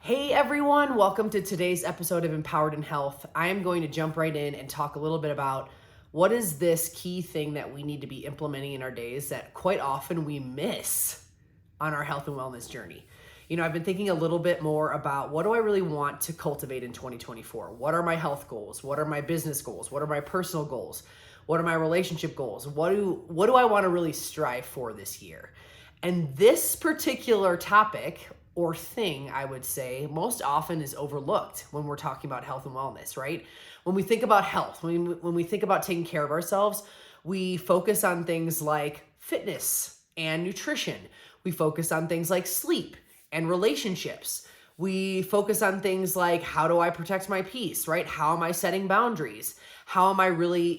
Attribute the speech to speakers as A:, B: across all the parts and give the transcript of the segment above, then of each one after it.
A: Hey everyone, welcome to today's episode of Empowered in Health. I am going to jump right in and talk a little bit about what is this key thing that we need to be implementing in our days that quite often we miss on our health and wellness journey. I've been thinking a little bit more about what do I really want to cultivate in 2024? What are my health goals? What are my business goals? What are my personal goals? What are my relationship goals? What do I want to really strive for this year? And this particular topic or thing, I would say, most often is overlooked when we're talking about health and wellness, right? When we think about health, when we think about taking care of ourselves, we focus on things like fitness and nutrition. We focus on things like sleep and relationships. We focus on things like, how do I protect my peace, right? How am I setting boundaries? How am I really,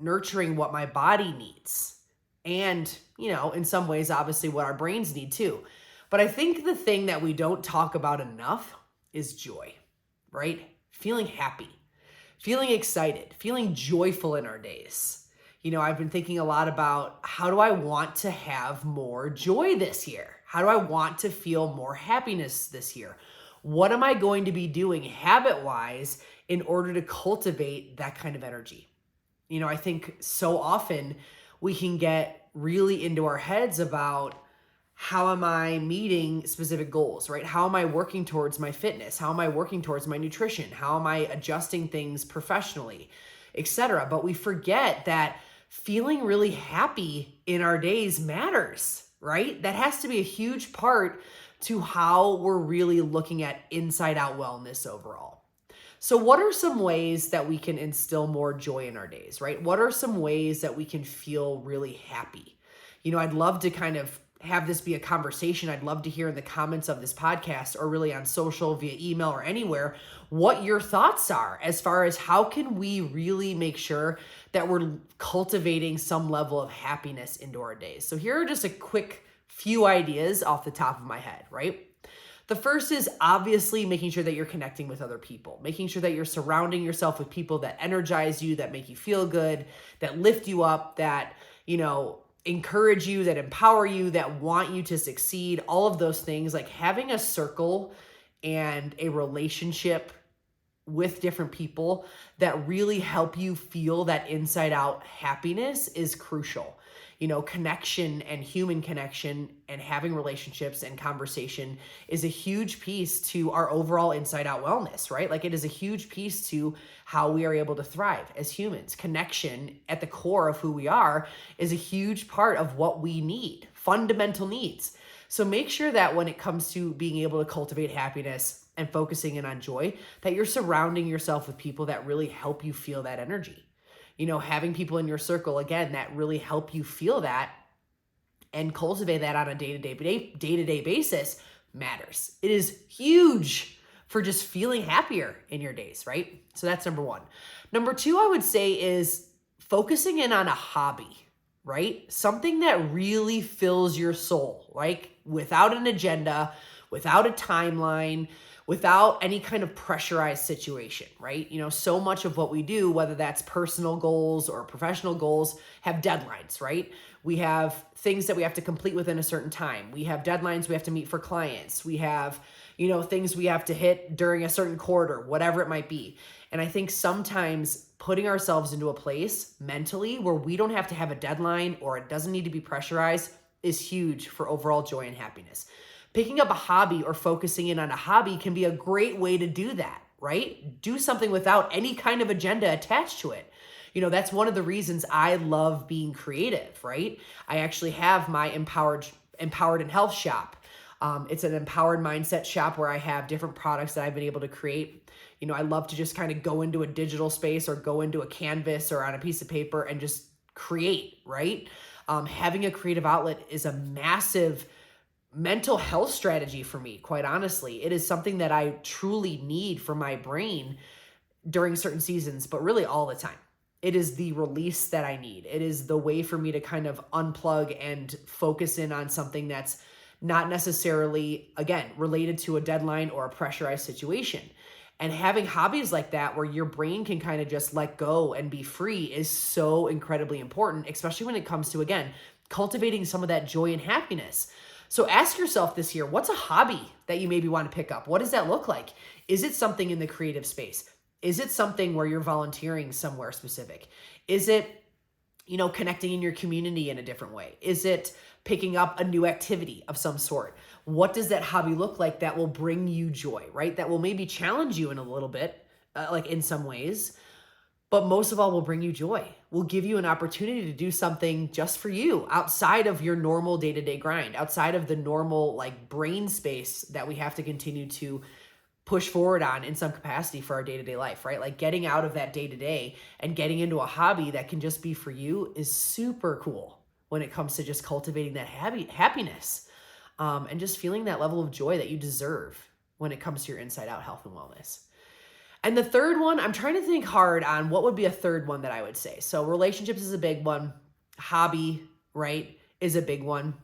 A: nurturing what my body needs? And, in some ways, obviously what our brains need too. But I think the thing that we don't talk about enough is joy, right? Feeling happy, feeling excited, feeling joyful in our days. I've been thinking a lot about how do I want to have more joy this year? How do I want to feel more happiness this year? What am I going to be doing habit-wise in order to cultivate that kind of energy? I think so often we can get really into our heads about how am I meeting specific goals, right? How am I working towards my fitness? How am I working towards my nutrition? How am I adjusting things professionally, etc.? But we forget that feeling really happy in our days matters, right? That has to be a huge part to how we're really looking at inside out wellness overall. So what are some ways that we can instill more joy in our days, right? What are some ways that we can feel really happy? I'd love to kind of have this be a conversation. I'd love to hear in the comments of this podcast or really on social, via email or anywhere, what your thoughts are as far as how can we really make sure that we're cultivating some level of happiness into our days. So here are just a quick few ideas off the top of my head, right? The first is obviously making sure that you're connecting with other people, making sure that you're surrounding yourself with people that energize you, that make you feel good, that lift you up, that, encourage you, that empower you, that want you to succeed, all of those things. Like having a circle and a relationship with different people that really help you feel that inside out happiness is crucial. Connection and human connection and having relationships and conversation is a huge piece to our overall inside out wellness, right? Like it is a huge piece to how we are able to thrive as humans. Connection at the core of who we are is a huge part of what we need, fundamental needs. So make sure that when it comes to being able to cultivate happiness and focusing in on joy, that you're surrounding yourself with people that really help you feel that energy. Having people in your circle, again, that really help you feel that and cultivate that on a day-to-day basis matters. It is huge for just feeling happier in your days, right? So that's number one. Number two, I would say, is focusing in on a hobby, right? Something that really fills your soul, like without an agenda, without a timeline, without any kind of pressurized situation, right? So much of what we do, whether that's personal goals or professional goals, have deadlines, right? We have things that we have to complete within a certain time. We have deadlines we have to meet for clients. We have, things we have to hit during a certain quarter, whatever it might be. And I think sometimes putting ourselves into a place mentally where we don't have to have a deadline or it doesn't need to be pressurized is huge for overall joy and happiness. Picking up a hobby or focusing in on a hobby can be a great way to do that, right? Do something without any kind of agenda attached to it. That's one of the reasons I love being creative, right? I actually have my Empowered in Health shop. It's an empowered mindset shop where I have different products that I've been able to create. I love to just kind of go into a digital space or go into a canvas or on a piece of paper and just create, right? Having a creative outlet is a massive mental health strategy for me, quite honestly. It is something that I truly need for my brain during certain seasons, but really all the time. It is the release that I need. It is the way for me to kind of unplug and focus in on something that's not necessarily, again, related to a deadline or a pressurized situation. And having hobbies like that where your brain can kind of just let go and be free is so incredibly important, especially when it comes to, again, cultivating some of that joy and happiness. So ask yourself this year, what's a hobby that you maybe want to pick up? What does that look like? Is it something in the creative space? Is it something where you're volunteering somewhere specific? Is it, connecting in your community in a different way? Is it picking up a new activity of some sort? What does that hobby look like that will bring you joy, right? That will maybe challenge you in a little bit, like in some ways, but most of all will bring you joy, will give you an opportunity to do something just for you outside of your normal day-to-day grind, outside of the normal like brain space that we have to continue to push forward on in some capacity for our day-to-day life, right? Like getting out of that day-to-day and getting into a hobby that can just be for you is super cool when it comes to just cultivating that happiness and just feeling that level of joy that you deserve when it comes to your inside out health and wellness. And the third one, I'm trying to think hard on what would be a third one that I would say. So relationships is a big one. Hobby, right, is a big one.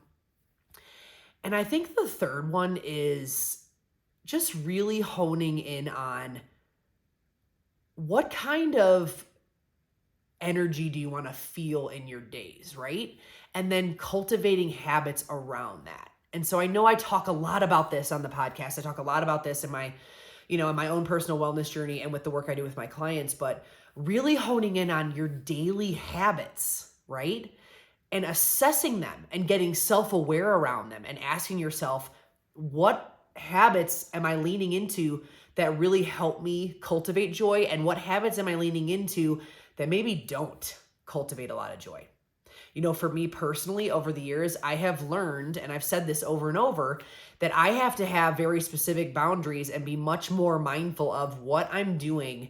A: And I think the third one is just really honing in on what kind of energy do you want to feel in your days, right? And then cultivating habits around that. And so I know I talk a lot about this on the podcast. I talk a lot about this in my, in my own personal wellness journey and with the work I do with my clients, but really honing in on your daily habits, right? And assessing them and getting self-aware around them and asking yourself, what habits am I leaning into that really help me cultivate joy? And what habits am I leaning into that maybe don't cultivate a lot of joy? For me personally, over the years, I have learned, and I've said this over and over, that I have to have very specific boundaries and be much more mindful of what I'm doing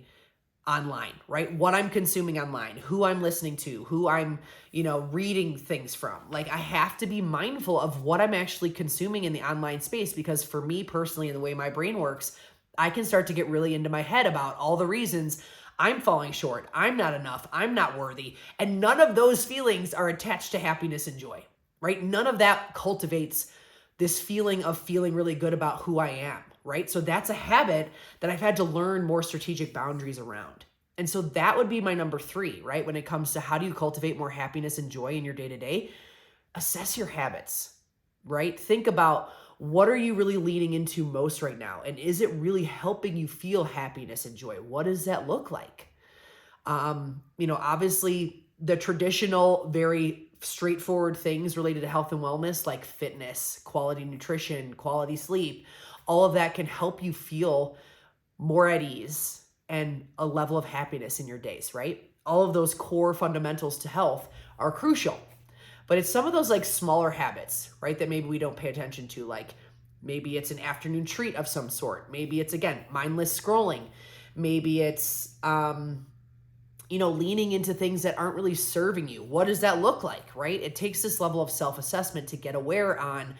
A: online, right? What I'm consuming online, who I'm listening to, who I'm, reading things from. Like I have to be mindful of what I'm actually consuming in the online space, because for me personally, and the way my brain works, I can start to get really into my head about all the reasons I'm falling short, I'm not enough, I'm not worthy. And none of those feelings are attached to happiness and joy, right? None of that cultivates this feeling of feeling really good about who I am, right? So that's a habit that I've had to learn more strategic boundaries around. And so that would be my number 3, right? When it comes to how do you cultivate more happiness and joy in your day-to-day, assess your habits, right? Think about what are you really leaning into most right now? And is it really helping you feel happiness and joy? What does that look like? Obviously the traditional, very straightforward things related to health and wellness, like fitness, quality nutrition, quality sleep, all of that can help you feel more at ease and a level of happiness in your days, right? All of those core fundamentals to health are crucial. But it's some of those like smaller habits, right, that maybe we don't pay attention to. Like maybe it's an afternoon treat of some sort. Maybe it's, again, mindless scrolling. Maybe it's, leaning into things that aren't really serving you. What does that look like, right? It takes this level of self-assessment to get aware on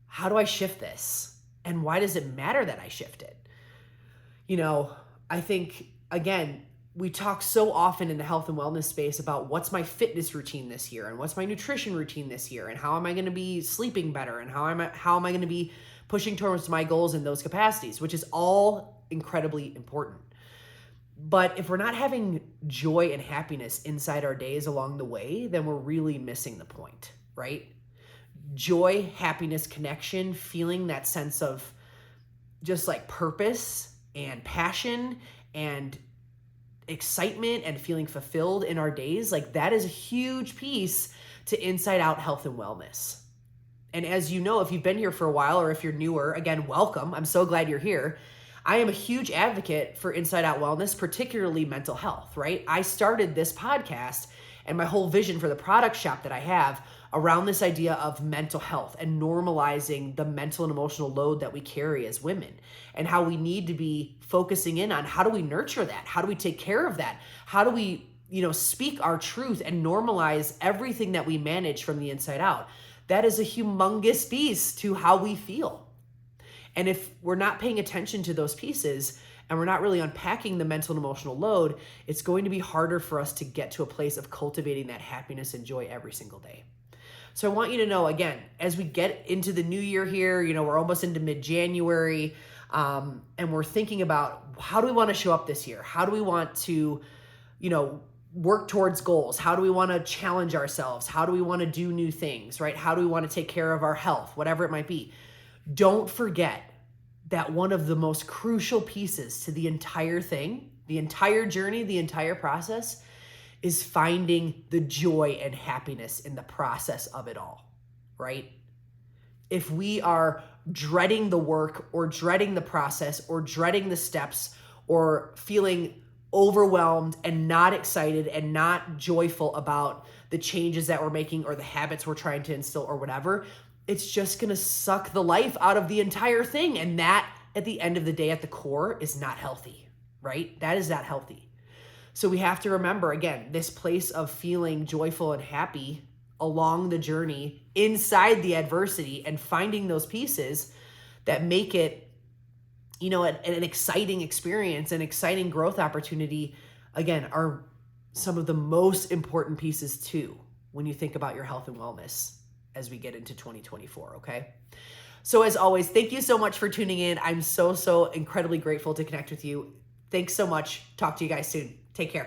A: how do I shift this? And why does it matter that I shift it? I think, again, we talk so often in the health and wellness space about what's my fitness routine this year and what's my nutrition routine this year and how am I going to be sleeping better and how am I going to be pushing towards my goals in those capacities, which is all incredibly important. But if we're not having joy and happiness inside our days along the way, then we're really missing the point, right? Joy, happiness, connection, feeling that sense of just like purpose and passion and excitement and feeling fulfilled in our days, like that is a huge piece to inside out health and wellness. And as you know, if you've been here for a while or if you're newer, again, welcome. I'm so glad you're here. I am a huge advocate for inside out wellness, particularly mental health, right? I started this podcast and my whole vision for the product shop that I have around this idea of mental health and normalizing the mental and emotional load that we carry as women and how we need to be focusing in on how do we nurture that? How do we take care of that? How do we, speak our truth and normalize everything that we manage from the inside out? That is a humongous piece to how we feel. And if we're not paying attention to those pieces and we're not really unpacking the mental and emotional load, it's going to be harder for us to get to a place of cultivating that happiness and joy every single day. So I want you to know, again, as we get into the new year here, we're almost into mid-January, and we're thinking about how do we want to show up this year? How do we want to, work towards goals? How do we want to challenge ourselves? How do we want to do new things, right? How do we want to take care of our health, whatever it might be? Don't forget that one of the most crucial pieces to the entire thing, the entire journey, the entire process, is finding the joy and happiness in the process of it all, right? If we are dreading the work or dreading the process or dreading the steps or feeling overwhelmed and not excited and not joyful about the changes that we're making or the habits we're trying to instill or whatever, it's just going to suck the life out of the entire thing. And that, at the end of the day, at the core, is not healthy, right? That is not healthy. So we have to remember, again, this place of feeling joyful and happy along the journey inside the adversity and finding those pieces that make it, an exciting experience, an exciting growth opportunity, again, are some of the most important pieces too when you think about your health and wellness as we get into 2024, okay? So as always, thank you so much for tuning in. I'm so incredibly grateful to connect with you. Thanks so much. Talk to you guys soon. Take care.